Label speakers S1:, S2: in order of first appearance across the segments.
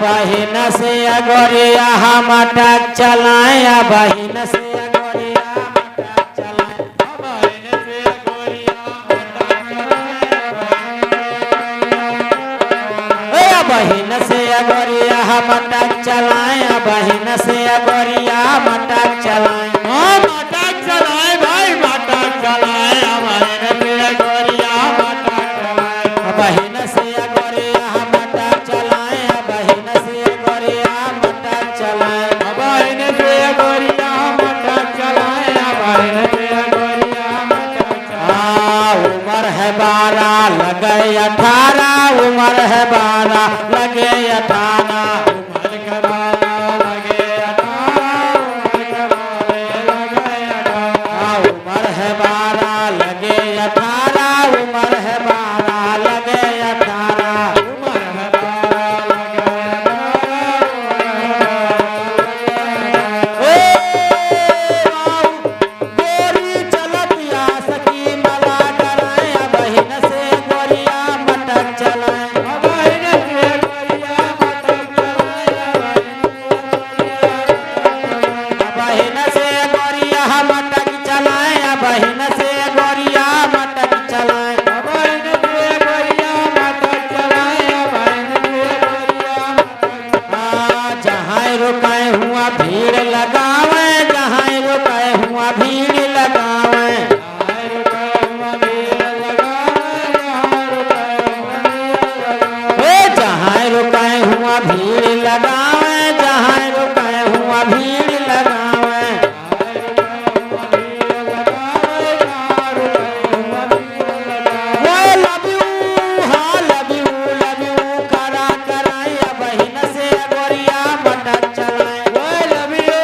S1: बहिन से गोरिया हम अटक चलाए बहिन से गोरिया मटक चलाए
S2: बहिन से गोरिया
S1: बहिन से गोरिया हम अटक चलाए बहिन से गोरिया मटक चलाए
S2: मटक चलाए भाई मटक चलाए बहिन से गोरिया मटक चलाए
S1: बहिन से गोरिया हम अटक चलाए बहिन से गोरिया मटक चलाए
S2: बहिन से गोरिया मटक चलाए बहिन से गोरिया मटक चलाए
S1: उम्र है 12 लगे 18 उम्र है 12 लगे 18
S2: उमर के बाला लगे 18 उमर के बाले लगे 18
S1: उम्र है 12 लगे 18 उम्र है 12 लगे 18
S2: उमर है 12 लगे
S1: गोरी चलत या सखी मला कराए बहिन से गोरिया मटक चलाए
S2: बहिन से गोरिया मटक चलाए
S1: बहिन से गोरिया मटक चलाए बहिन से गोरिया मटक चलाए
S2: बहिन से गोरिया मटक चलाए बहिन से गोरिया मटक
S1: जहाँ रुकाए हुआ भीड़ लगावे जहाँ रुकाए हुआ भीड़ लगावे जहाँ रुकाए हुआ भीड़ लगावे जहाँ रुकाए हुआ भीड़ लगावे लव यू करा कराए बहिन से गोरिया मटक चलाए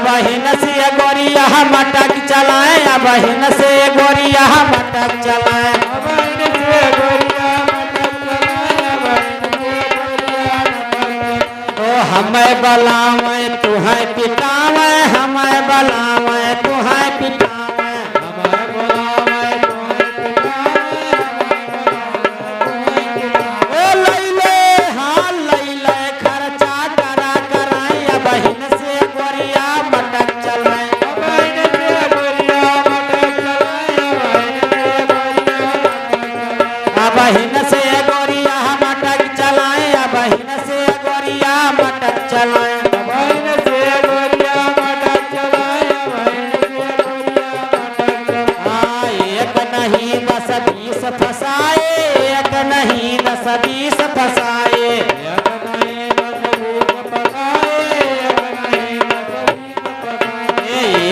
S1: बहिन से गोरिया मटक चलाए बहिन से गोरिया मटक चलाए तो हमें बलावे तुहे पिटावे हमें बलावे तुहे पिटावे लैले हाँ लैले खर्चा करा कराए बहिन से गोरिया मटक चलाए बहिन से गोरिया मटक चलाए बहिन से गोरिया मटक चलाए एक नहीं 10 20 फसाए एक नहीं 10 20 फसाए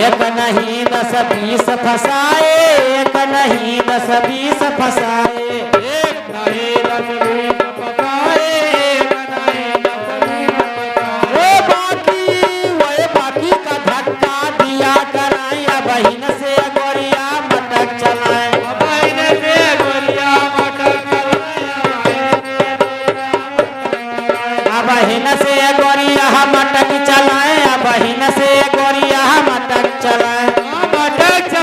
S1: एक नहीं 10 20 फसाए एक नहीं 10 20 फसाए वो बाकी का धक्का दिया कराए बहिन से गोरिया मटक चलाए बहिन से गोरिया मटक चलाए बहिन से गोरिया मटक चलाए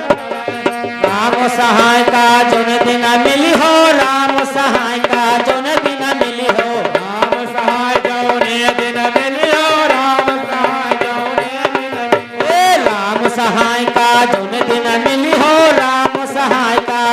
S1: राम सहाय का जोन दिन मिली हो राम सहाय का जोन दिन मिली हो
S2: राम सहाय जौने दिन मिलियो राम सहाय जौने दिन मिलियो
S1: राम सहाय का जोन दिन मिली हो राम सहाय का